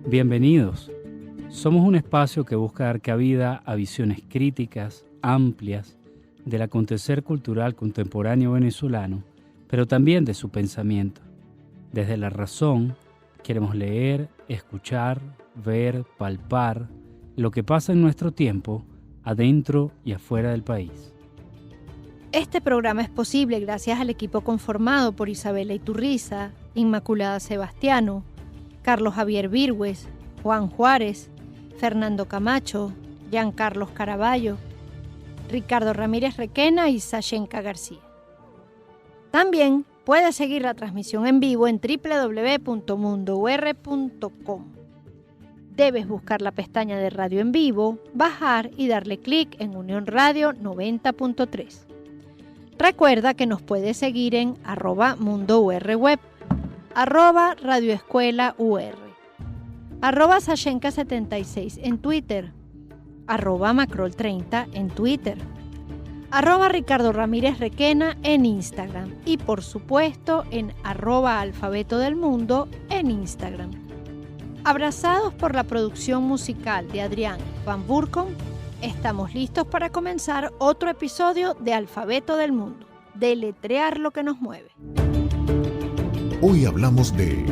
Bienvenidos. Somos un espacio que busca dar cabida a visiones críticas, amplias, del acontecer cultural contemporáneo venezolano, pero también de su pensamiento. Desde la razón, queremos leer, escuchar, ver, palpar lo que pasa en nuestro tiempo, adentro y afuera del país. Este programa es posible gracias al equipo conformado por Isabela Iturriza, Inmaculada Sebastiano, Carlos Javier Virgües, Juan Juárez, Fernando Camacho, Giancarlos Caraballo, Ricardo Ramírez Requena y Sashenka García. También puedes seguir la transmisión en vivo en www.mundour.com. Debes buscar la pestaña de Radio en Vivo, bajar y darle clic en Unión Radio 90.3. Recuerda que nos puedes seguir en @mundourweb, @radioescuelaur, @Sashenka76 en Twitter, @Macrol30 en Twitter, @Ricardo Ramírez Requena en Instagram y por supuesto en @Alfabeto del Mundo en Instagram. Abrazados por la producción musical de Adrián Van Burkom, estamos listos para comenzar otro episodio de Alfabeto del Mundo, deletrear lo que nos mueve. Hoy hablamos de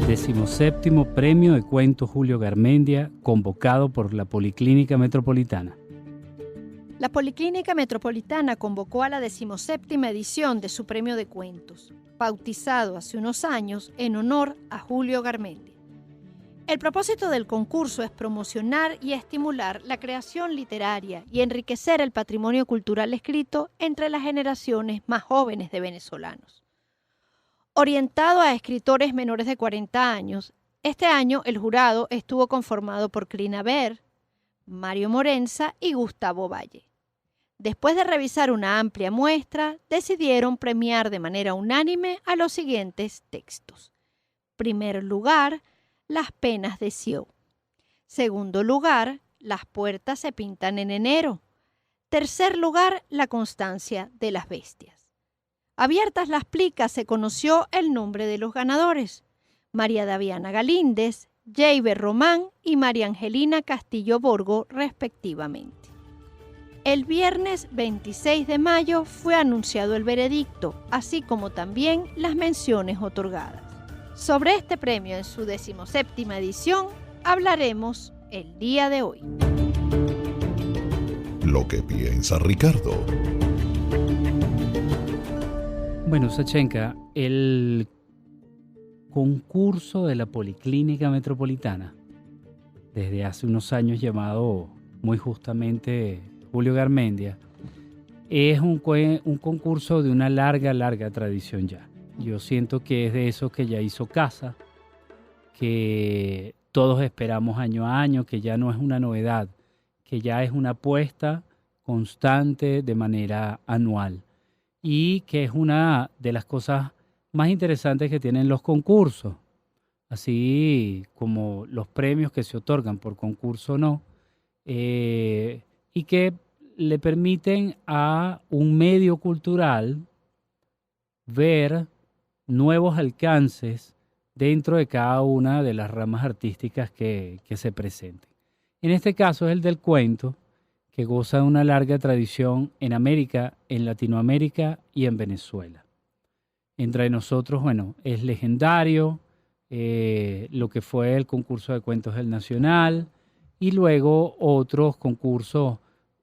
17º Premio de Cuento Julio Garmendia, convocado por la Policlínica Metropolitana. La Policlínica Metropolitana convocó a la 17ª edición de su Premio de Cuentos, bautizado hace unos años en honor a Julio Garmendia. El propósito del concurso es promocionar y estimular la creación literaria y enriquecer el patrimonio cultural escrito entre las generaciones más jóvenes de venezolanos. Orientado a escritores menores de 40 años, este año el jurado estuvo conformado por Clina Ver, Mario Morenza y Gustavo Valle. Después de revisar una amplia muestra, decidieron premiar de manera unánime a los siguientes textos. Primer lugar, Las penas de Sió. Segundo lugar, Las puertas se pintan en enero. Tercer lugar, La constancia de las bestias. Abiertas las plicas se conoció el nombre de los ganadores: María Daviana Galíndez, Jeiber Román y María Angelina Castillo Borgo, respectivamente. El viernes 26 de mayo fue anunciado el veredicto, así como también las menciones otorgadas. Sobre este premio en su 17ª edición hablaremos el día de hoy. Lo que piensa Ricardo. Bueno, Sashenka, el concurso de la Policlínica Metropolitana, desde hace unos años llamado muy justamente Julio Garmendia, es un concurso de una larga tradición ya. Yo siento que es de esos que ya hizo casa, que todos esperamos año a año, que ya no es una novedad, que ya es una apuesta constante de manera anual y que es una de las cosas más interesantes que tienen los concursos, así como los premios que se otorgan por concurso no, y que le permiten a un medio cultural ver nuevos alcances dentro de cada una de las ramas artísticas que se presenten. En este caso es el del cuento, que goza de una larga tradición en América, en Latinoamérica y en Venezuela. Entre nosotros, bueno, es legendario lo que fue el concurso de cuentos del Nacional y luego otros concursos,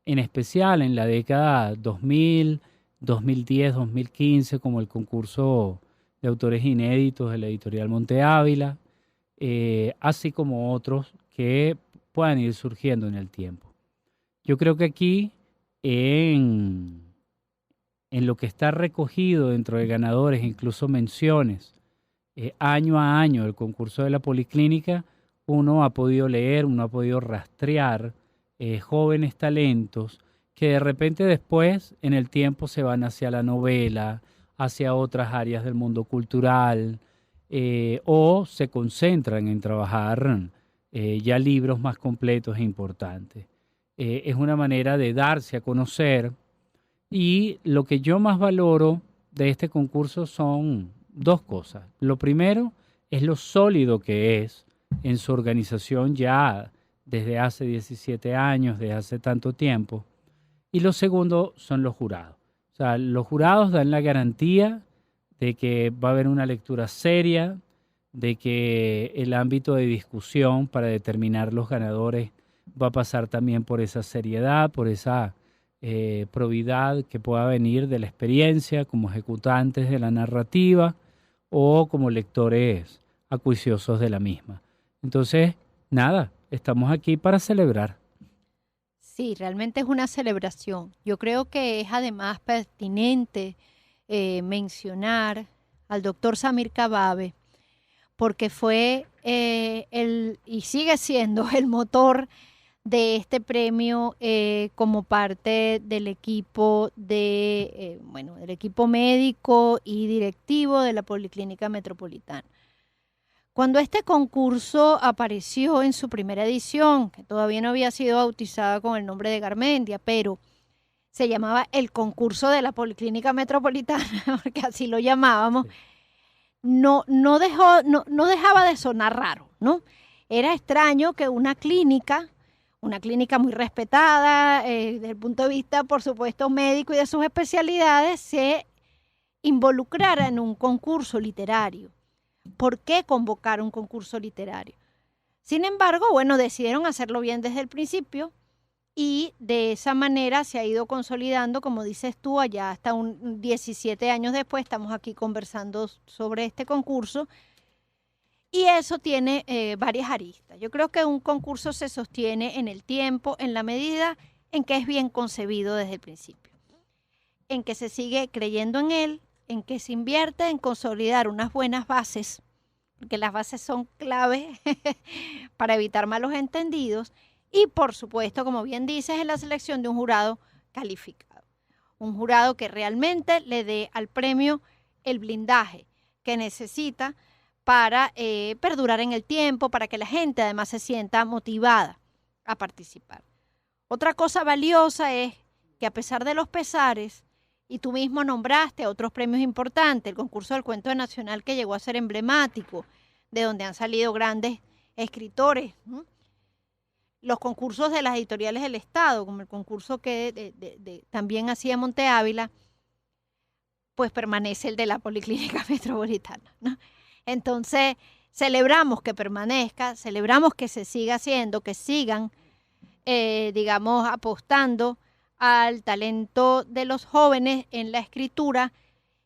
en especial en la década 2000, 2010, 2015, como el concurso de autores inéditos de la editorial Monte Ávila, así como otros que puedan ir surgiendo en el tiempo. Yo creo que aquí, en lo que está recogido dentro de ganadores, incluso menciones, año a año el concurso de la Policlínica, uno ha podido leer, uno ha podido rastrear jóvenes talentos que de repente después en el tiempo se van hacia la novela, hacia otras áreas del mundo cultural, o se concentran en trabajar ya libros más completos e importantes. Es una manera de darse a conocer, y lo que yo más valoro de este concurso son dos cosas. Lo primero es lo sólido que es en su organización ya desde hace 17 años, desde hace tanto tiempo. Y lo segundo son los jurados. O sea, los jurados dan la garantía de que va a haber una lectura seria, de que el ámbito de discusión para determinar los ganadores va a pasar también por esa seriedad, por esa probidad que pueda venir de la experiencia como ejecutantes de la narrativa o como lectores acuiciosos de la misma. Entonces, nada, estamos aquí para celebrar. Sí, realmente es una celebración. Yo creo que es además pertinente mencionar al doctor Samir Kababe, porque fue y sigue siendo el motor de este premio como parte del equipo del equipo médico y directivo de la Policlínica Metropolitana. Cuando este concurso apareció en su primera edición, que todavía no había sido bautizada con el nombre de Garmendia, pero se llamaba el concurso de la Policlínica Metropolitana, porque así lo llamábamos, sí. no dejaba de sonar raro, ¿no? Era extraño que una clínica muy respetada desde el punto de vista, por supuesto, médico y de sus especialidades, se involucrara en un concurso literario. ¿Por qué convocar un concurso literario? Sin embargo, bueno, decidieron hacerlo bien desde el principio y de esa manera se ha ido consolidando, como dices tú, allá hasta 17 años después estamos aquí conversando sobre este concurso. Y eso tiene varias aristas. Yo creo que un concurso se sostiene en el tiempo, en la medida en que es bien concebido desde el principio, en que se sigue creyendo en él, en que se invierte en consolidar unas buenas bases, porque las bases son clave para evitar malos entendidos, y por supuesto, como bien dices, en la selección de un jurado calificado, un jurado que realmente le dé al premio el blindaje que necesita para perdurar en el tiempo, para que la gente además se sienta motivada a participar. Otra cosa valiosa es que a pesar de los pesares, y tú mismo nombraste otros premios importantes, el concurso del cuento nacional que llegó a ser emblemático, de donde han salido grandes escritores, ¿no? Los concursos de las editoriales del Estado, como el concurso que también hacía Monte Ávila, pues permanece el de la Policlínica Metropolitana, ¿no? Entonces, celebramos que permanezca, celebramos que se siga haciendo, que sigan, apostando al talento de los jóvenes en la escritura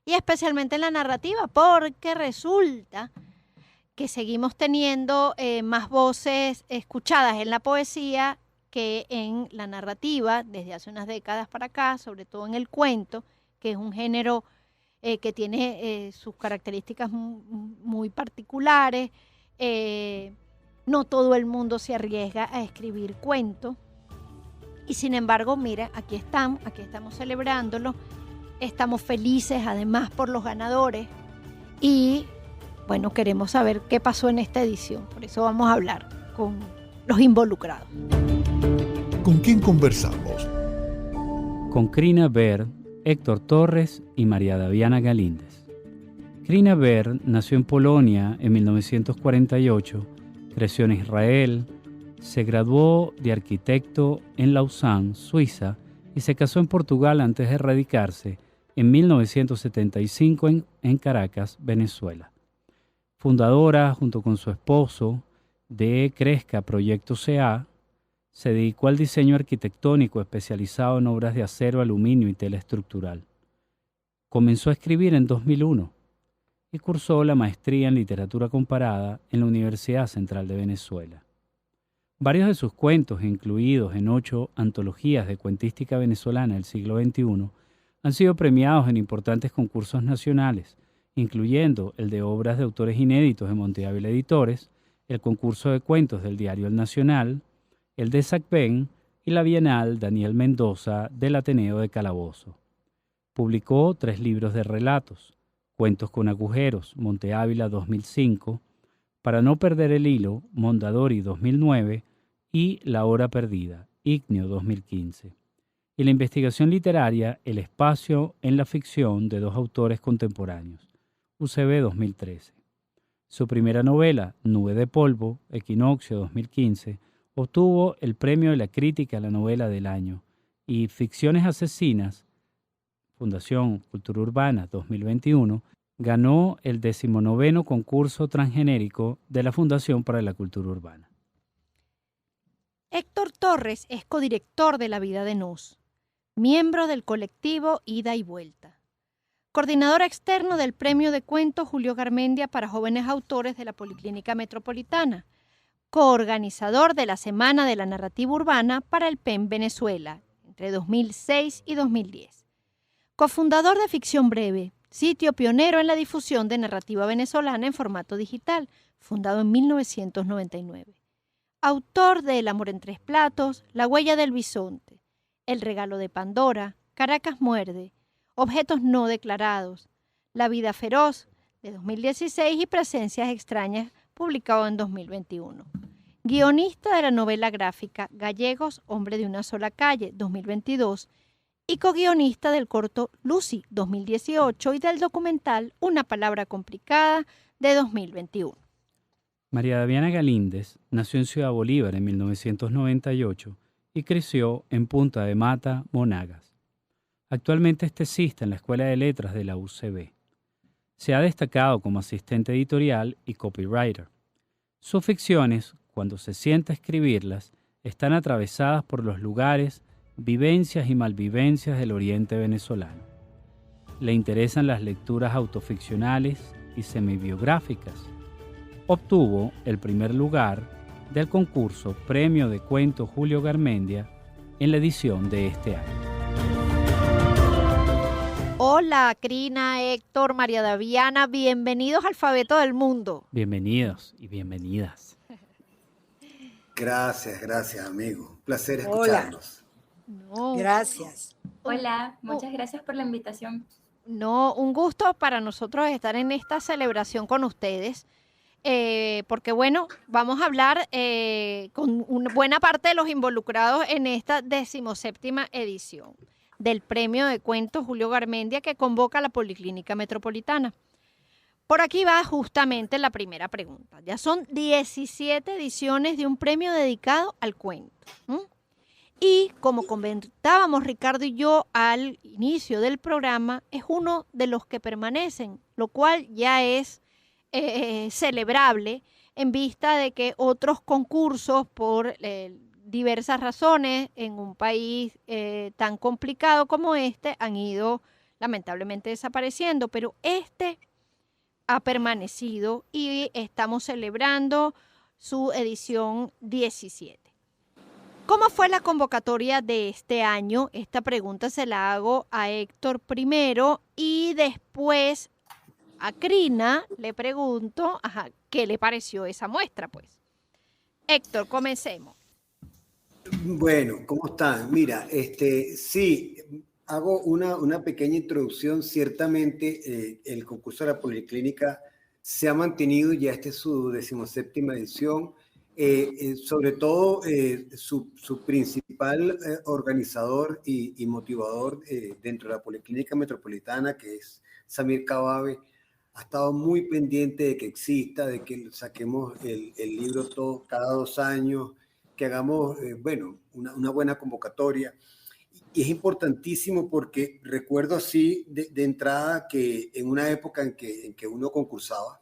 y especialmente en la narrativa, porque resulta que seguimos teniendo más voces escuchadas en la poesía que en la narrativa desde hace unas décadas para acá, sobre todo en el cuento, que es un género que tiene sus características muy particulares. No todo el mundo se arriesga a escribir cuentos. Y sin embargo, mira, aquí estamos celebrándolo. Estamos felices además por los ganadores. Y bueno, queremos saber qué pasó en esta edición. Por eso vamos a hablar con los involucrados. ¿Con quién conversamos? Con Crina Baer, Héctor Torres y María Daviana Galíndez. Crina Baer nació en Polonia en 1948, creció en Israel, se graduó de arquitecto en Lausanne, Suiza, y se casó en Portugal antes de radicarse en 1975 en Caracas, Venezuela. Fundadora, junto con su esposo, de Crezca Proyecto CA, se dedicó al diseño arquitectónico especializado en obras de acero, aluminio y tela estructural. Comenzó a escribir en 2001 y cursó la maestría en literatura comparada en la Universidad Central de Venezuela. Varios de sus cuentos, incluidos en 8 antologías de cuentística venezolana del siglo XXI, han sido premiados en importantes concursos nacionales, incluyendo el de obras de autores inéditos de Monte Ávila Editores, el concurso de cuentos del diario El Nacional, el de SACBEN y la Bienal Daniel Mendoza del Ateneo de Calabozo. Publicó 3 libros de relatos, Cuentos con agujeros, Monte Ávila 2005, Para no perder el hilo, Mondadori 2009 y La hora perdida, Ígneo 2015. y la investigación literaria El espacio en la ficción de dos autores contemporáneos, UCB 2013. Su primera novela, Nube de polvo, Equinoccio 2015, obtuvo el premio de la crítica a la novela del año, y Ficciones asesinas, Fundación Cultura Urbana 2021, ganó el 19º concurso transgenérico de la Fundación para la Cultura Urbana. Héctor Torres es codirector de La Vida de Nos, miembro del colectivo Ida y Vuelta, coordinador externo del Premio de Cuentos Julio Garmendia para Jóvenes Autores de la Policlínica Metropolitana, coorganizador de la Semana de la Narrativa Urbana para el PEN Venezuela entre 2006 y 2010, cofundador de Ficción Breve, sitio pionero en la difusión de narrativa venezolana en formato digital, fundado en 1999. Autor de El amor en tres platos, La huella del bisonte, El regalo de Pandora, Caracas muerde, Objetos no declarados, La vida feroz, de 2016 y Presencias extrañas, publicado en 2021. Guionista de la novela gráfica Gallegos, hombre de una sola calle, 2022, y co-guionista del corto Lucy, 2018, y del documental Una palabra complicada, de 2021. María Daviana Galíndez nació en Ciudad Bolívar en 1998 y creció en Punta de Mata, Monagas. Actualmente es tesista en la Escuela de Letras de la UCB. Se ha destacado como asistente editorial y copywriter. Sus ficciones, cuando se sienta a escribirlas, están atravesadas por los lugares, vivencias y malvivencias del oriente venezolano. Le interesan las lecturas autoficcionales y semibiográficas. Obtuvo el primer lugar del concurso Premio de Cuentos Julio Garmendia en la edición de este año. Hola, Crina, Héctor, María Daviana, bienvenidos a Alfabeto del Mundo. Bienvenidos y bienvenidas. Gracias, amigo. Un placer escucharlos. No. Gracias. Hola, muchas gracias por la invitación. No, un gusto para nosotros estar en esta celebración con ustedes, porque bueno, vamos a hablar con una buena parte de los involucrados en esta 17ª edición del Premio de Cuentos Julio Garmendia que convoca a la Policlínica Metropolitana. Por aquí va justamente la primera pregunta. Ya son 17 ediciones de un premio dedicado al cuento. Y como comentábamos Ricardo y yo al inicio del programa, es uno de los que permanecen, lo cual ya es celebrable en vista de que otros concursos por diversas razones en un país tan complicado como este han ido lamentablemente desapareciendo, pero este ha permanecido y estamos celebrando su edición 17. ¿Cómo fue la convocatoria de este año? Esta pregunta se la hago a Héctor primero y después a Crina le pregunto qué le pareció esa muestra, pues. Héctor, comencemos. Bueno, ¿cómo están? Mira, sí, hago una pequeña introducción. Ciertamente el concurso de la Policlínica se ha mantenido, ya esta es su 17ª edición. Sobre todo su principal organizador y motivador dentro de la Policlínica Metropolitana, que es Samir Cababe, ha estado muy pendiente de que exista, de que saquemos el libro cada 2 años, que hagamos una buena convocatoria. Y es importantísimo porque recuerdo así de entrada que en una época en que uno concursaba,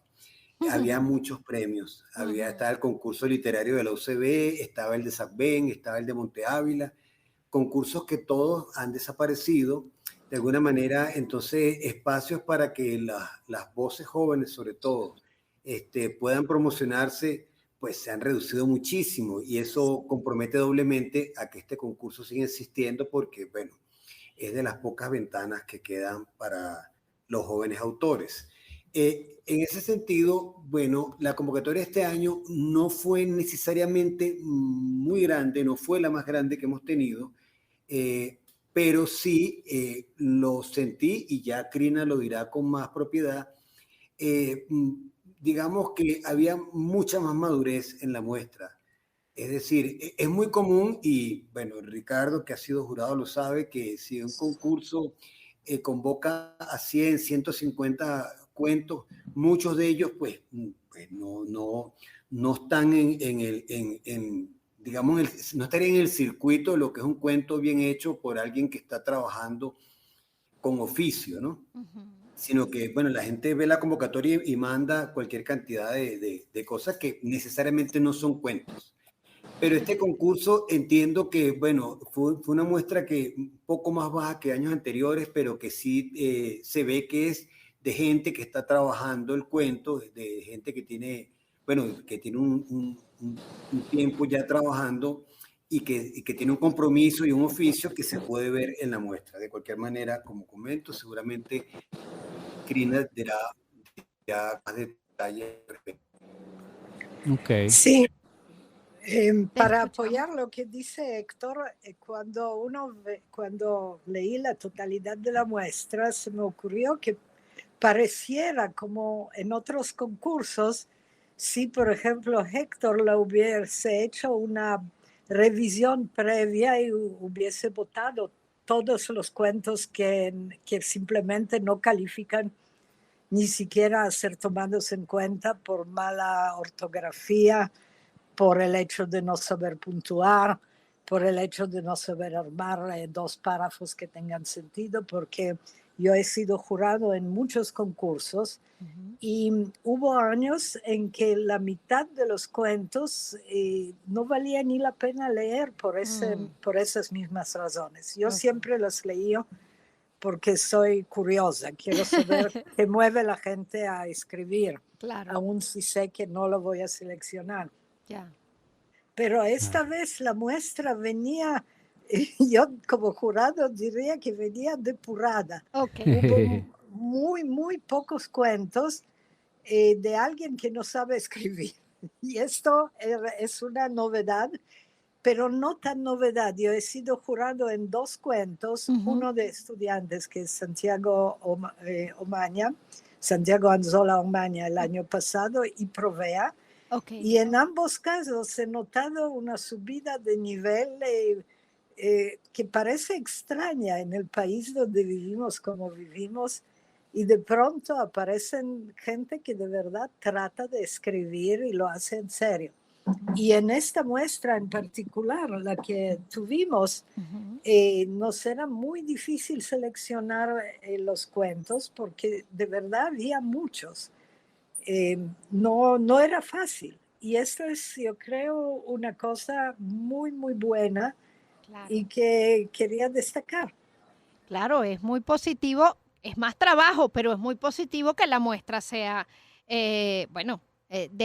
había muchos premios. Estaba el concurso literario de la UCB, estaba el de SACBEN, estaba el de Monte Ávila, concursos que todos han desaparecido. De alguna manera, entonces, espacios para que las voces jóvenes, sobre todo, puedan promocionarse, pues se han reducido muchísimo, y eso compromete doblemente a que este concurso siga existiendo porque, bueno, es de las pocas ventanas que quedan para los jóvenes autores. En ese sentido, bueno, la convocatoria de este año no fue necesariamente muy grande, no fue la más grande que hemos tenido, pero sí lo sentí, y ya Crina lo dirá con más propiedad, digamos que había mucha más madurez en la muestra. Es decir, es muy común y, bueno, Ricardo, que ha sido jurado, lo sabe, que si un concurso convoca a 100, 150 cuentos, muchos de ellos, pues no están digamos, no estarían en el circuito de lo que es un cuento bien hecho por alguien que está trabajando con oficio, ¿no? Sino que, bueno, la gente ve la convocatoria y manda cualquier cantidad de cosas que necesariamente no son cuentos. Pero este concurso entiendo que, bueno, fue una muestra que un poco más baja que años anteriores, pero que sí se ve que es de gente que está trabajando el cuento, de gente que tiene, bueno, que tiene un tiempo ya trabajando y que tiene un compromiso y un oficio que se puede ver en la muestra. De cualquier manera, como comento, seguramente Crina dará ya más detalles. Ok. Sí, para escuchamos. apoyar lo que dice Héctor, cuando leí la totalidad de la muestra, se me ocurrió que pareciera como en otros concursos, si por ejemplo Héctor le hubiese hecho una revisión previa y hubiese votado todos los cuentos que simplemente no califican ni siquiera a ser tomados en cuenta por mala ortografía, por el hecho de no saber puntuar, por el hecho de no saber armar dos párrafos que tengan sentido, porque yo he sido jurado en muchos concursos y hubo años en que la mitad de los cuentos no valía ni la pena leer por esas mismas razones. Yo siempre los leí porque soy curiosa, quiero saber qué mueve la gente a escribir, Claro, aun si sé que no lo voy a seleccionar. ya. Pero esta vez la muestra venía, yo como jurado diría que venía depurada. Ok. Hubo muy pocos cuentos de alguien que no sabe escribir. Y esto es una novedad, pero no tan novedad. Yo he sido jurado en dos cuentos, uno de estudiantes que es Santiago Anzola Omaña el año pasado y Provea. Okay. Y en ambos casos he notado una subida de nivel que parece extraña en el país donde vivimos como vivimos, y de pronto aparecen gente que de verdad trata de escribir y lo hace en serio. Y en esta muestra en particular, la que tuvimos, nos era muy difícil seleccionar los cuentos porque de verdad había muchos. No era fácil. Y esto es, yo creo, una cosa muy buena, claro, y que quería destacar. Claro, es muy positivo, es más trabajo, pero es muy positivo que la muestra sea, de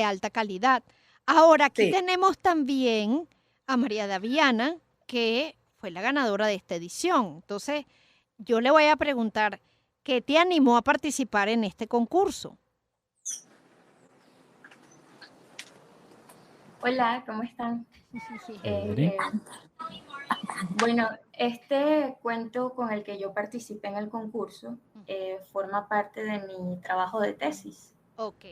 alta calidad. Ahora, aquí tenemos también a María Daviana, que fue la ganadora de esta edición. Entonces, yo le voy a preguntar, ¿qué te animó a participar en este concurso? Hola, ¿cómo están? Bueno, este cuento con el que yo participé en el concurso forma parte de mi trabajo de tesis. Ok.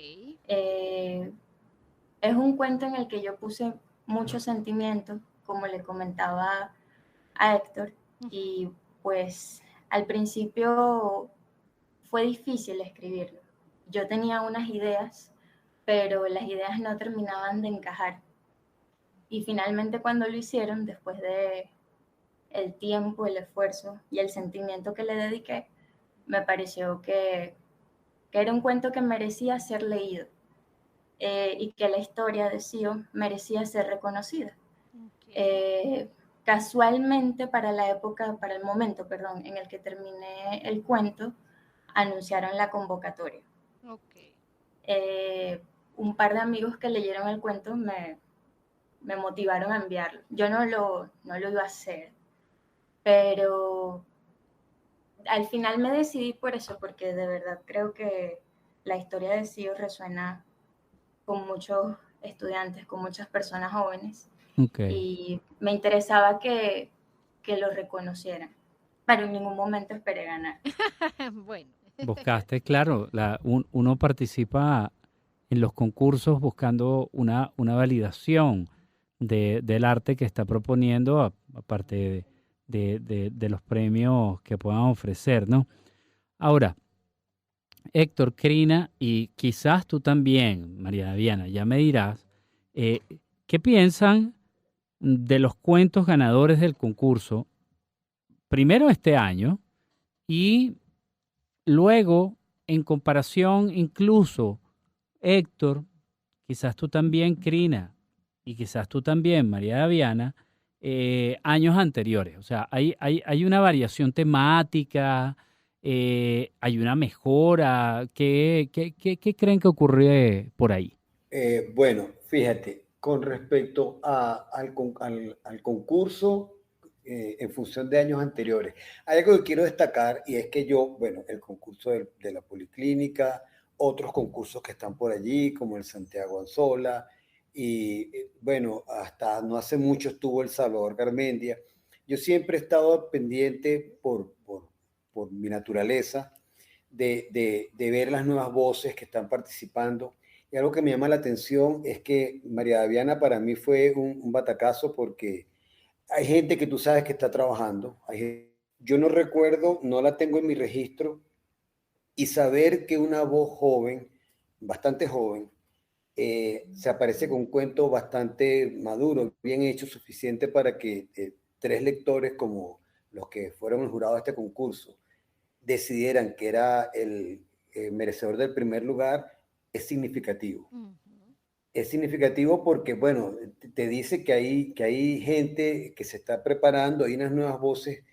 Es un cuento en el que yo puse muchos sentimientos, como le comentaba a Héctor, y pues al principio fue difícil escribirlo. Yo tenía unas ideas, pero las ideas no terminaban de encajar. Y finalmente cuando lo hicieron, después de el tiempo, el esfuerzo y el sentimiento que le dediqué, me pareció que era un cuento que merecía ser leído y que la historia de Sio merecía ser reconocida. Okay. Casualmente para el momento en el que terminé el cuento, anunciaron la convocatoria. Okay. Un par de amigos que leyeron el cuento me motivaron a enviarlo. Yo no lo iba a hacer, pero al final me decidí por eso, porque de verdad creo que la historia de Sio resuena con muchos estudiantes, con muchas personas jóvenes. Okay. Y me interesaba que lo reconocieran, pero en ningún momento esperé ganar. Bueno. Buscaste, claro, uno participa en los concursos buscando una validación, del arte que está proponiendo, aparte de los premios que puedan ofrecer, ¿no? Ahora, Héctor, Crina, y quizás tú también, María Daviana, ya me dirás, ¿qué piensan de los cuentos ganadores del concurso? Primero este año y luego, en comparación, incluso, Héctor, quizás tú también, Crina, y quizás tú también, María Daviana, años anteriores. O sea, hay una variación temática, hay una mejora. ¿Qué creen que ocurre por ahí? Bueno, fíjate, con respecto al concurso, en función de años anteriores, hay algo que quiero destacar y es que el concurso de la Policlínica, otros concursos que están por allí, como el Santiago Anzola, y bueno, hasta no hace mucho estuvo el Salvador Garmendia. Yo siempre he estado pendiente por mi naturaleza de ver las nuevas voces que están participando. Y algo que me llama la atención es que María Daviana para mí fue un batacazo porque hay gente que tú sabes que está trabajando. Yo no recuerdo, no la tengo en mi registro, y saber que una voz joven, bastante joven, se aparece con un cuento bastante maduro, bien hecho, suficiente para que 3 lectores como los que fueron el jurado de este concurso decidieran que era el merecedor del primer lugar, es significativo. Uh-huh. Es significativo porque, bueno, te dice que hay gente que se está preparando, hay unas nuevas voces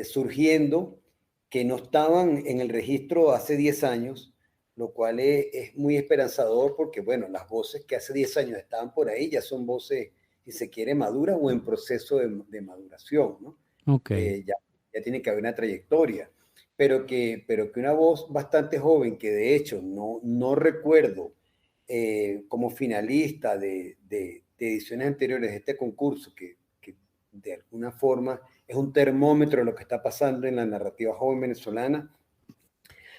surgiendo que no estaban en el registro hace 10 años, lo cual es muy esperanzador porque, bueno, las voces que hace 10 años estaban por ahí ya son voces, si se quiere, maduras o en proceso de maduración, ¿no? Okay. Ya tiene que haber una trayectoria, pero que una voz bastante joven, que de hecho no recuerdo como finalista de ediciones anteriores de este concurso, que de alguna forma es un termómetro de lo que está pasando en la narrativa joven venezolana.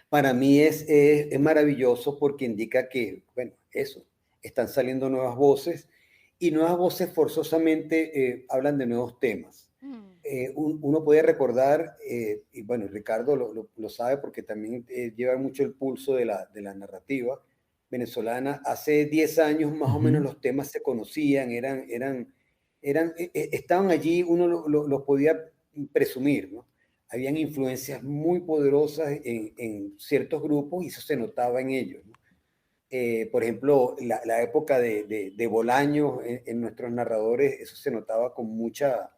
Para mí es maravilloso porque indica que, bueno, están saliendo nuevas voces y nuevas voces forzosamente hablan de nuevos temas. Uno puede recordar, y bueno, Ricardo lo sabe porque también lleva mucho el pulso de la narrativa venezolana. Hace 10 años más o menos los temas se conocían, estaban allí, uno los podía presumir, ¿no? Habían influencias muy poderosas en ciertos grupos y eso se notaba en ellos, ¿no? Por ejemplo, la época de Bolaños en nuestros narradores, eso se notaba con mucha...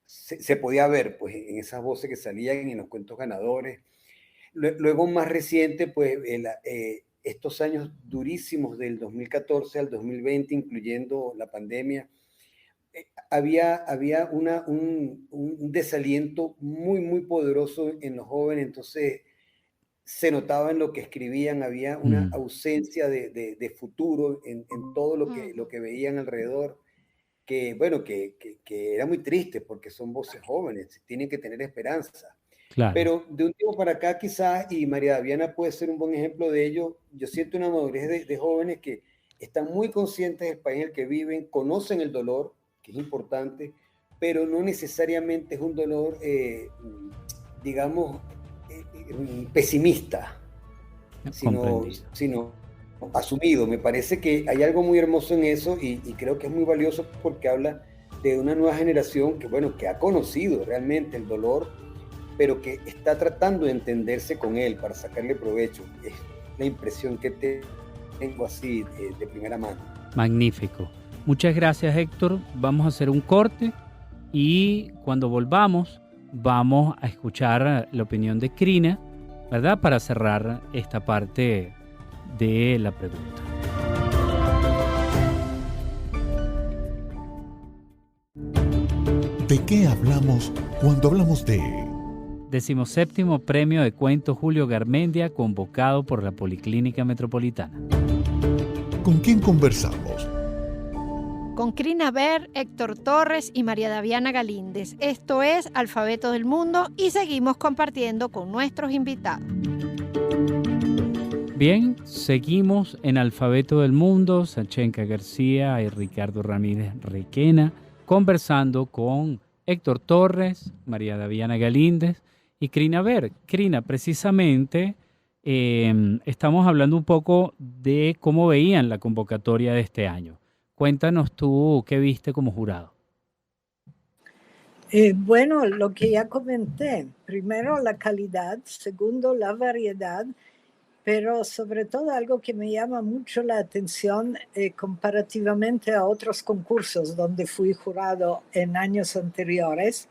Se podía ver pues, en esas voces que salían en los cuentos ganadores. Luego, más reciente, pues estos años durísimos del 2014 al 2020, incluyendo la pandemia, había un desaliento muy, muy poderoso en los jóvenes. Entonces se notaba en lo que escribían, había una ausencia de futuro en todo lo que veían alrededor, que bueno, que era muy triste porque son voces jóvenes, tienen que tener esperanza. Claro. Pero de un tiempo para acá quizás, y María Daviana puede ser un buen ejemplo de ello, yo siento una madurez de jóvenes que están muy conscientes del país en el que viven, conocen el dolor, que es importante, pero no necesariamente es un dolor, digamos, pesimista, sino asumido. Me parece que hay algo muy hermoso en eso y creo que es muy valioso porque habla de una nueva generación que, bueno, que ha conocido realmente el dolor, pero que está tratando de entenderse con él para sacarle provecho. Es la impresión que tengo así de primera mano. Magnífico. Muchas gracias, Héctor. Vamos a hacer un corte y cuando volvamos vamos a escuchar la opinión de Crina, ¿verdad? Para cerrar esta parte de la pregunta. ¿De qué hablamos cuando hablamos de 17º Premio de Cuentos Julio Garmendia, convocado por la Policlínica Metropolitana? ¿Con quién conversamos? Con Crina Ver, Héctor Torres y María Daviana Galíndez. Esto es Alfabeto del Mundo y seguimos compartiendo con nuestros invitados. Bien, seguimos en Alfabeto del Mundo, Sachenka García y Ricardo Ramírez Requena, conversando con Héctor Torres, María Daviana Galíndez y Crina Ver. Crina, precisamente estamos hablando un poco de cómo veían la convocatoria de este año. Cuéntanos tú qué viste como jurado. Bueno, lo que ya comenté, primero la calidad, segundo la variedad, pero sobre todo algo que me llama mucho la atención comparativamente a otros concursos donde fui jurado en años anteriores,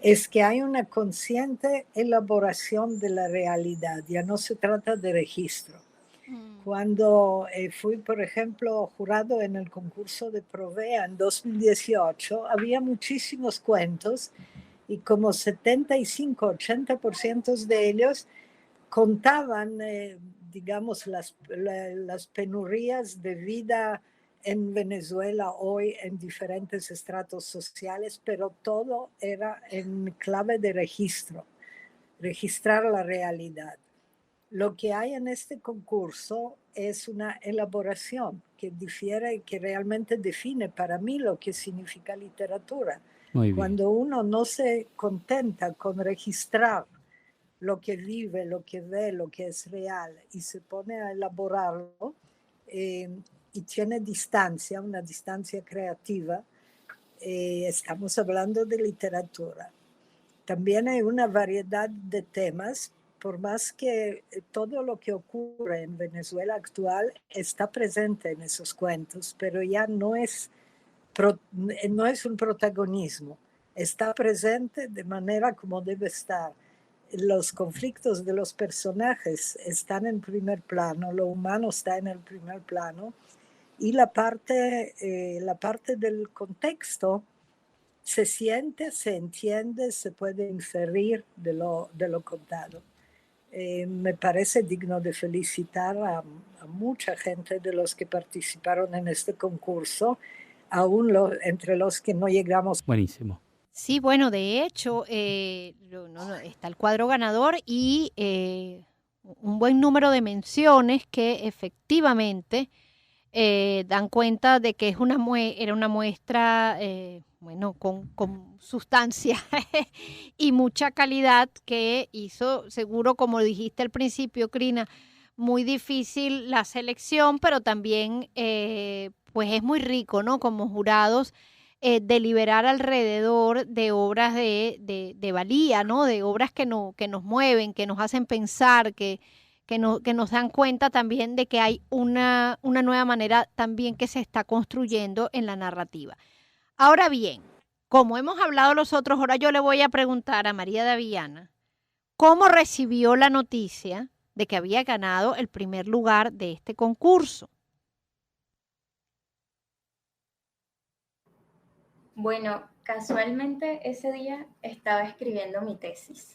es que hay una consciente elaboración de la realidad, ya no se trata de registro. Cuando fui, por ejemplo, jurado en el concurso de Provea en 2018, había muchísimos cuentos y como 75-80% de ellos contaban, digamos, las penurias de vida en Venezuela hoy en diferentes estratos sociales, pero todo era en clave de registro, registrar la realidad. Lo que hay en este concurso es una elaboración que difiere y que realmente define para mí lo que significa literatura. Muy bien. Cuando uno no se contenta con registrar lo que vive, lo que ve, lo que es real, y se pone a elaborarlo y tiene distancia, una distancia creativa, estamos hablando de literatura. También hay una variedad de temas, por más que todo lo que ocurre en Venezuela actual está presente en esos cuentos, pero ya no es un protagonismo, está presente de manera como debe estar. Los conflictos de los personajes están en primer plano, lo humano está en el primer plano, y la parte del contexto se siente, se entiende, se puede inferir de lo contado. Me parece digno de felicitar a mucha gente de los que participaron en este concurso, aún entre los que no llegamos. Buenísimo. Sí, bueno, de hecho, está el cuadro ganador y un buen número de menciones que efectivamente dan cuenta de que era una muestra, con sustancia y mucha calidad, que hizo, seguro, como dijiste al principio, Crina, muy difícil la selección, pero también pues es muy rico, ¿no? Como jurados, deliberar alrededor de obras de valía, ¿no? De obras que nos mueven, que nos hacen pensar, que nos dan cuenta también de que hay una nueva manera también que se está construyendo en la narrativa. Ahora bien, como hemos hablado los otros, ahora yo le voy a preguntar a María Daviana, ¿cómo recibió la noticia de que había ganado el primer lugar de este concurso? Bueno, casualmente ese día estaba escribiendo mi tesis.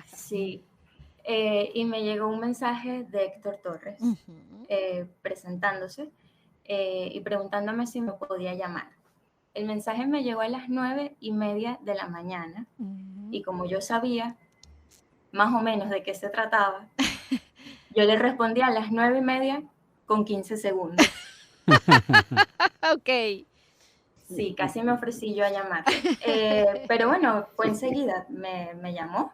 Sí. Y me llegó un mensaje de Héctor Torres presentándose y preguntándome si me podía llamar. El mensaje me llegó a las 9:30 de la mañana y como yo sabía más o menos de qué se trataba, yo le respondí a las 9:30 con 15 segundos. Ok. Sí, casi me ofrecí yo a llamar. Pero bueno, fue enseguida, me llamó.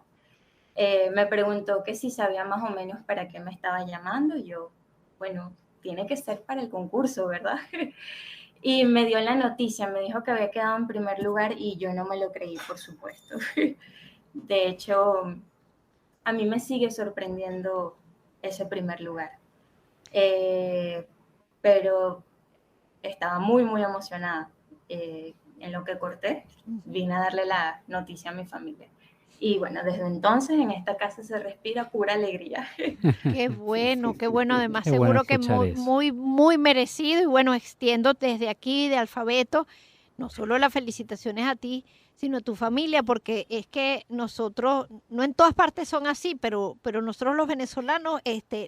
Me preguntó que si sabía más o menos para qué me estaba llamando. Y yo, bueno, tiene que ser para el concurso, ¿verdad? Y me dio la noticia, me dijo que había quedado en primer lugar y yo no me lo creí, por supuesto. De hecho, a mí me sigue sorprendiendo ese primer lugar. Pero estaba muy, muy emocionada. En lo que corté, vine a darle la noticia a mi familia. Y bueno, desde entonces en esta casa se respira pura alegría. Qué bueno, qué bueno. Además, Qué seguro bueno que escuchar eso. muy, muy merecido. Y bueno, extiendo desde aquí de Alfabeto no solo las felicitaciones a ti, sino a tu familia, porque es que nosotros, no en todas partes son así, pero nosotros los venezolanos,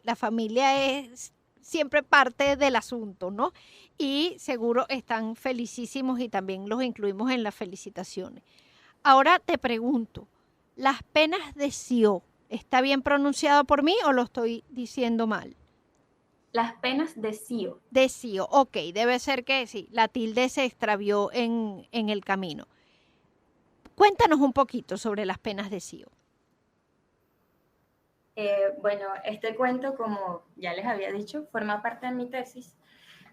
la familia es siempre parte del asunto, ¿no? Y seguro están felicísimos y también los incluimos en las felicitaciones. Ahora te pregunto, las penas de Sió, ¿Está bien pronunciado por mí o lo estoy diciendo mal? Las penas de Sio. De Sio, ok, debe ser que sí, la tilde se extravió en el camino. Cuéntanos un poquito sobre las penas de Sio. Bueno, este cuento, como ya les había dicho, forma parte de mi tesis,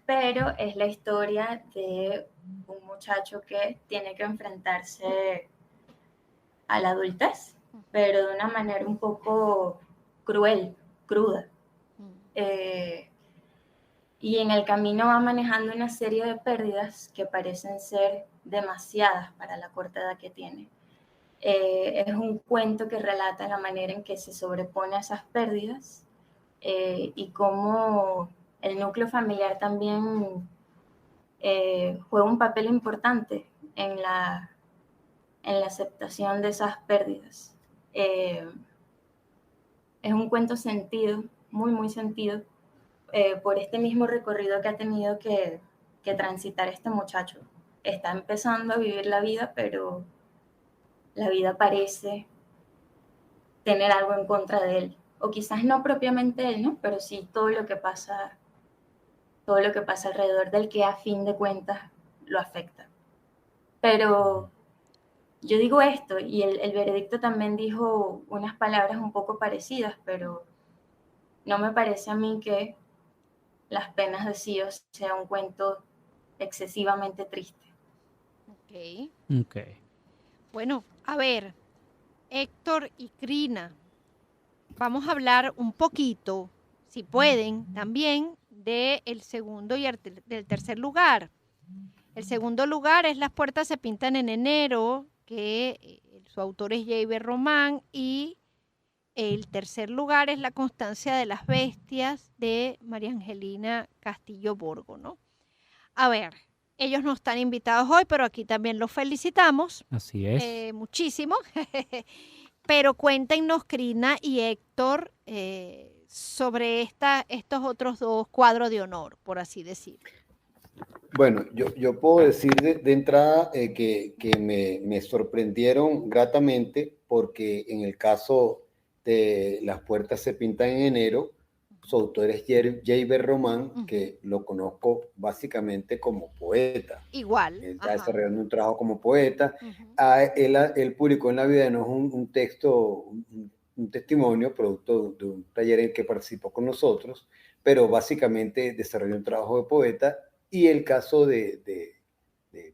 pero es la historia de un muchacho que tiene que enfrentarse a la adultez, pero de una manera un poco cruel, cruda. Y en el camino va manejando una serie de pérdidas que parecen ser demasiadas para la corta edad que tiene. Es un cuento que relata la manera en que se sobrepone a esas pérdidas y cómo el núcleo familiar también juega un papel importante en la aceptación de esas pérdidas. Es un cuento sentido, muy, muy sentido, por este mismo recorrido que ha tenido que transitar este muchacho. Está empezando a vivir la vida, pero la vida parece tener algo en contra de él. O quizás no propiamente él, ¿no? Pero sí todo lo que pasa alrededor del, que a fin de cuentas lo afecta. Pero yo digo esto, y el veredicto también dijo unas palabras un poco parecidas, pero no me parece a mí que Las penas de Sio sea un cuento excesivamente triste. Ok. Bueno, a ver, Héctor y Crina, vamos a hablar un poquito, si pueden, también del segundo y del tercer lugar. El segundo lugar es Las puertas se pintan en enero, que su autor es Jeiber Román, y el tercer lugar es La constancia de las bestias de María Angelina Castillo Borgo, ¿no? A ver, ellos no están invitados hoy, pero aquí también los felicitamos. Así es. Muchísimo. Pero cuéntenos, Crina y Héctor, sobre estos otros dos cuadros de honor, por así decirlo. Bueno, yo puedo decir de entrada que me sorprendieron gratamente porque en el caso de Las puertas se pintan en enero, su autor es Jeiber Román, que lo conozco básicamente como poeta. Igual. Él está desarrollando un trabajo como poeta. Él publicó en La Vida de Nos un texto, un testimonio, producto de un taller en el que participó con nosotros, pero básicamente desarrolló un trabajo de poeta. Y el caso de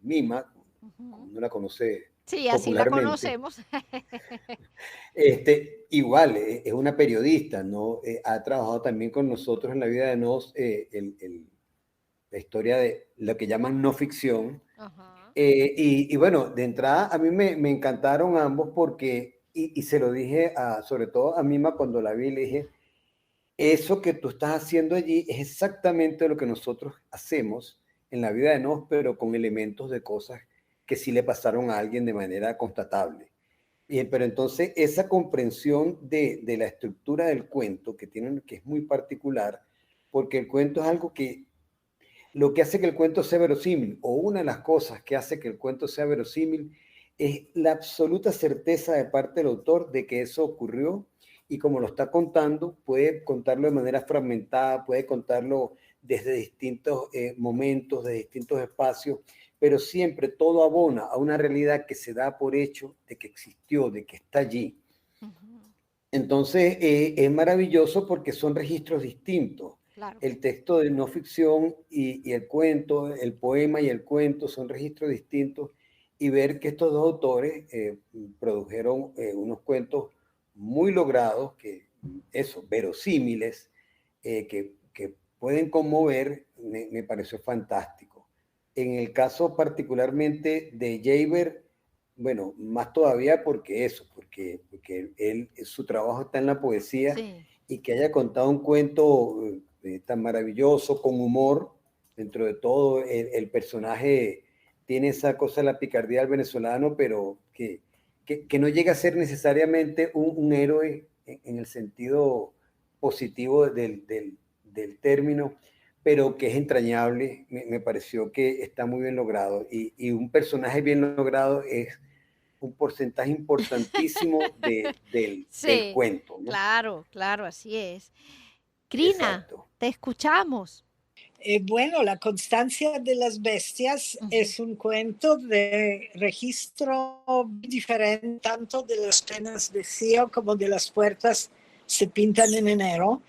Mima, como no la conoce sí, así la conocemos. Igual, es una periodista, ¿no? Ha trabajado también con nosotros en La Vida de Nos, la historia de lo que llaman no ficción. Y bueno, de entrada a mí me encantaron ambos porque, y se lo dije sobre todo a Mima cuando la vi, le dije, eso que tú estás haciendo allí es exactamente lo que nosotros hacemos en La Vida de Nos, pero con elementos de cosas que sí le pasaron a alguien de manera constatable. Pero entonces esa comprensión de la estructura del cuento que es muy particular, porque el cuento es algo que lo que hace que el cuento sea verosímil, o una de las cosas que hace que el cuento sea verosímil, es la absoluta certeza de parte del autor de que eso ocurrió, y como lo está contando, puede contarlo de manera fragmentada, puede contarlo desde distintos momentos, de distintos espacios, pero siempre todo abona a una realidad que se da por hecho de que existió, de que está allí. Entonces, es maravilloso porque son registros distintos. Claro. El texto de no ficción y el cuento, el poema y el cuento son registros distintos, y ver que estos dos autores produjeron unos cuentos muy logrados, verosímiles, que pueden conmover, me pareció fantástico. En el caso particularmente de Jeiber, bueno, más todavía porque su trabajo está en la poesía, sí. Y que haya contado un cuento tan maravilloso, con humor, dentro de todo, el personaje tiene esa cosa de la picardía del venezolano, pero que no llega a ser necesariamente un héroe en el sentido positivo del término, pero que es entrañable. Me pareció que está muy bien logrado, y un personaje bien logrado es un porcentaje importantísimo del Sí, cuento, ¿no? claro, así es. Crina, Exacto. te escuchamos. Bueno, La constancia de las bestias es un cuento de registro diferente, tanto de las penas de Cío como de las puertas se pintan en enero.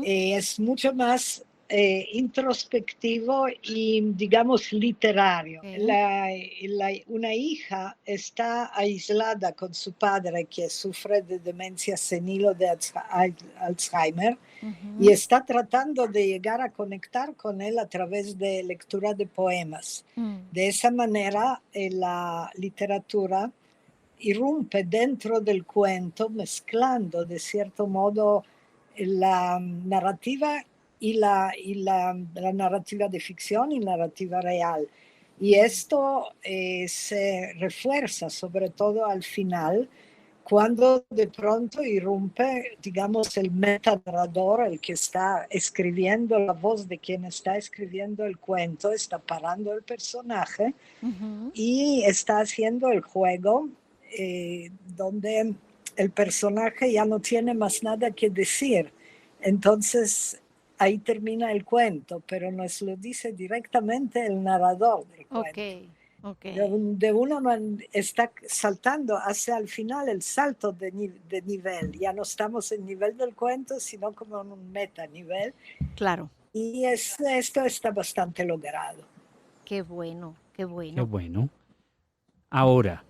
Es mucho más introspectivo y, digamos, literario. Una hija está aislada con su padre que sufre de demencia senil o de Alzheimer y está tratando de llegar a conectar con él a través de lectura de poemas. De esa manera, la literatura irrumpe dentro del cuento, mezclando de cierto modo la narrativa y la narrativa de ficción y narrativa real. Y esto se refuerza sobre todo al final, cuando de pronto irrumpe, digamos, el metanarrador, el que está escribiendo, la voz de quien está escribiendo el cuento, está parando el personaje y está haciendo el juego donde el personaje ya no tiene más nada que decir. Entonces, ahí termina el cuento, pero nos lo dice directamente el narrador del cuento. De uno está saltando hacia el final el salto de nivel. Ya no estamos en nivel del cuento, sino como en un metanivel. Claro. Y esto está bastante logrado. Qué bueno. Qué bueno. Ahora,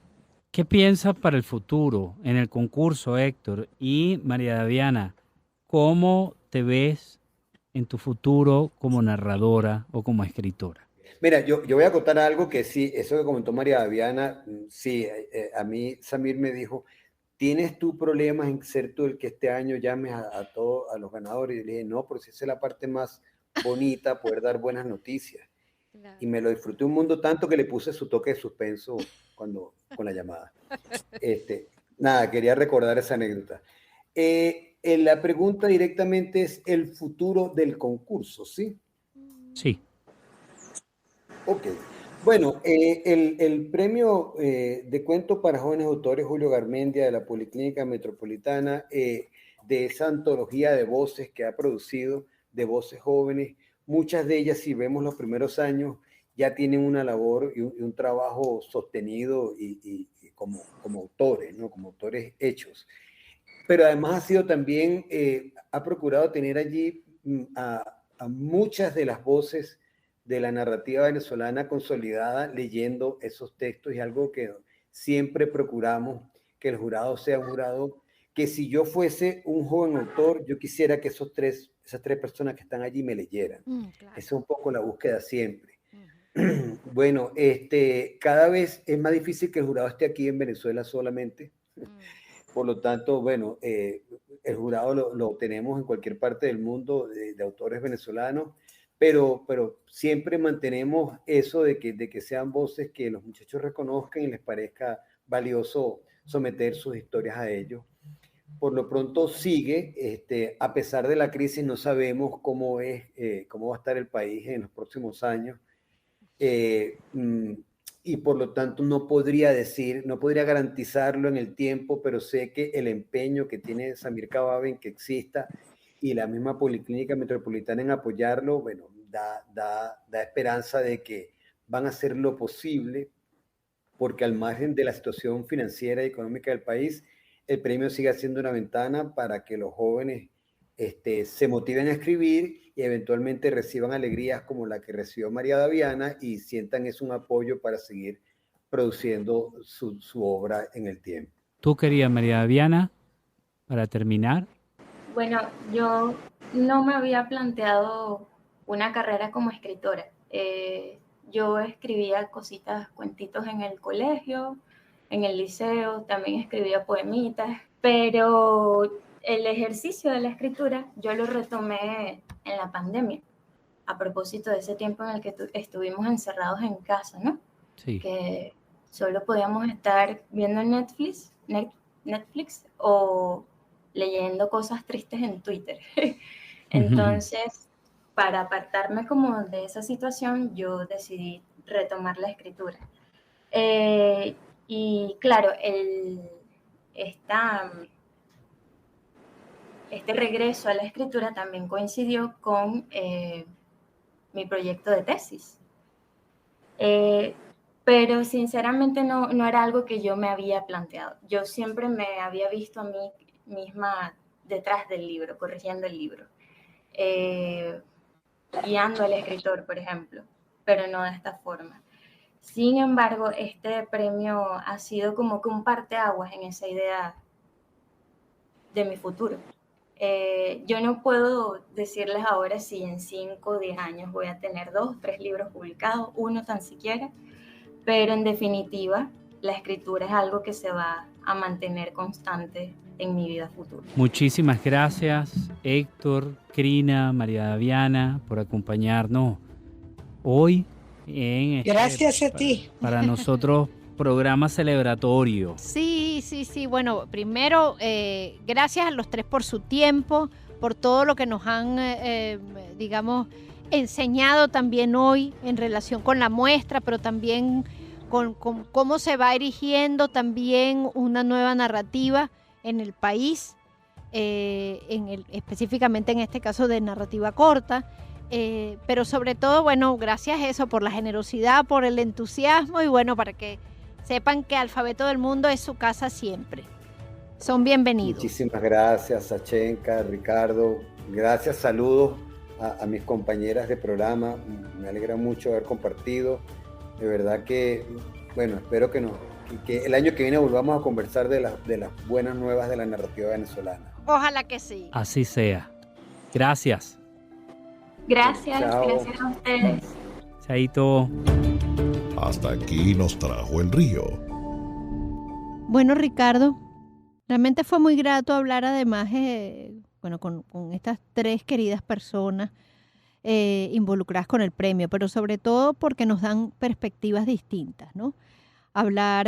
¿qué piensas para el futuro en el concurso, Héctor? Y María Daviana, ¿cómo te ves en tu futuro como narradora o como escritora? Mira, yo voy a contar algo que sí, eso que comentó María Daviana, sí, a mí Samir me dijo, ¿tienes tú problemas en ser tú el que este año llames a todos, a los ganadores? Y le dije, no, pero si esa es la parte más bonita, poder dar buenas noticias. Claro. Y me lo disfruté un mundo tanto que le puse su toque de suspenso con la llamada. Nada, quería recordar esa anécdota. La pregunta directamente es el futuro del concurso, ¿sí? Sí. Ok. Bueno, el premio de cuento para jóvenes autores Julio Garmendia de la Policlínica Metropolitana, de esa antología de voces que ha producido, de voces jóvenes, muchas de ellas, si vemos los primeros años, ya tienen una labor y un trabajo sostenido y como autores, ¿no? Como autores hechos. Pero además ha sido también, ha procurado tener allí a muchas de las voces de la narrativa venezolana consolidada leyendo esos textos, y algo que siempre procuramos, que el jurado sea un jurado que, si yo fuese un joven autor, yo quisiera que esas tres personas que están allí me leyeran. Claro. Esa es un poco la búsqueda siempre. Bueno, cada vez es más difícil que el jurado esté aquí en Venezuela solamente. Por lo tanto, bueno, el jurado lo tenemos en cualquier parte del mundo de autores venezolanos, pero siempre mantenemos eso de que sean voces que los muchachos reconozcan y les parezca valioso someter sus historias a ellos. Por lo pronto sigue, a pesar de la crisis, no sabemos cómo va a estar el país en los próximos años. Y por lo tanto no podría garantizarlo en el tiempo, pero sé que el empeño que tiene Samir Kababe en que exista y la misma Policlínica Metropolitana en apoyarlo, bueno, da esperanza de que van a hacer lo posible, porque al margen de la situación financiera y económica del país, el premio siga siendo una ventana para que los jóvenes se motiven a escribir y eventualmente reciban alegrías como la que recibió María Daviana y sientan es un apoyo para seguir produciendo su obra en el tiempo. ¿Tú querías, María Daviana, para terminar? Bueno, yo no me había planteado una carrera como escritora. Yo escribía cositas, cuentitos en el colegio, en el liceo, también escribía poemitas, pero el ejercicio de la escritura yo lo retomé en la pandemia, a propósito de ese tiempo en el que estuvimos encerrados en casa, ¿no? Sí. Que solo podíamos estar viendo Netflix o leyendo cosas tristes en Twitter. Entonces, para apartarme como de esa situación, yo decidí retomar la escritura. Y claro, este regreso a la escritura también coincidió con mi proyecto de tesis. Pero sinceramente no era algo que yo me había planteado. Yo siempre me había visto a mí misma detrás del libro, corrigiendo el libro, guiando al escritor, por ejemplo, pero no de esta forma. Sin embargo, este premio ha sido como que un parteaguas en esa idea de mi futuro. Yo no puedo decirles ahora si en 5 o 10 años voy a tener 2, 3 libros publicados, 1 tan siquiera, pero en definitiva, la escritura es algo que se va a mantener constante en mi vida futura. Muchísimas gracias, Héctor, Crina, María Daviana, por acompañarnos hoy en Gracias a ti. Para nosotros, programa celebratorio. Sí. Bueno, primero, gracias a los tres por su tiempo, por todo lo que nos han, digamos, enseñado también hoy en relación con la muestra, pero también con cómo se va erigiendo también una nueva narrativa en el país, específicamente en este caso de narrativa corta. Pero sobre todo, bueno, gracias a eso, por la generosidad, por el entusiasmo y bueno, para que sepan que Alfabeto del Mundo es su casa siempre. Son bienvenidos. Muchísimas gracias, Sachenka, Ricardo. Gracias, saludos a mis compañeras de programa. Me alegra mucho haber compartido. De verdad que, bueno, espero que el año que viene volvamos a conversar de las buenas nuevas de la narrativa venezolana. Ojalá que sí. Así sea. Gracias. Gracias, Chao. gracias a ustedes. Chaito. Hasta aquí nos trajo el río. Bueno, Ricardo, realmente fue muy grato hablar además, bueno, con estas tres queridas personas involucradas con el premio, pero sobre todo porque nos dan perspectivas distintas, ¿no? Hablar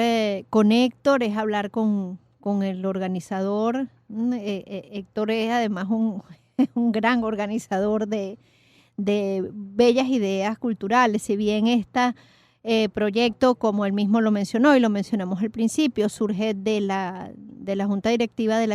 con Héctor es hablar con el organizador. Héctor es además un gran organizador de bellas ideas culturales, si bien este proyecto, como él mismo lo mencionó y lo mencionamos al principio, surge de la Junta Directiva de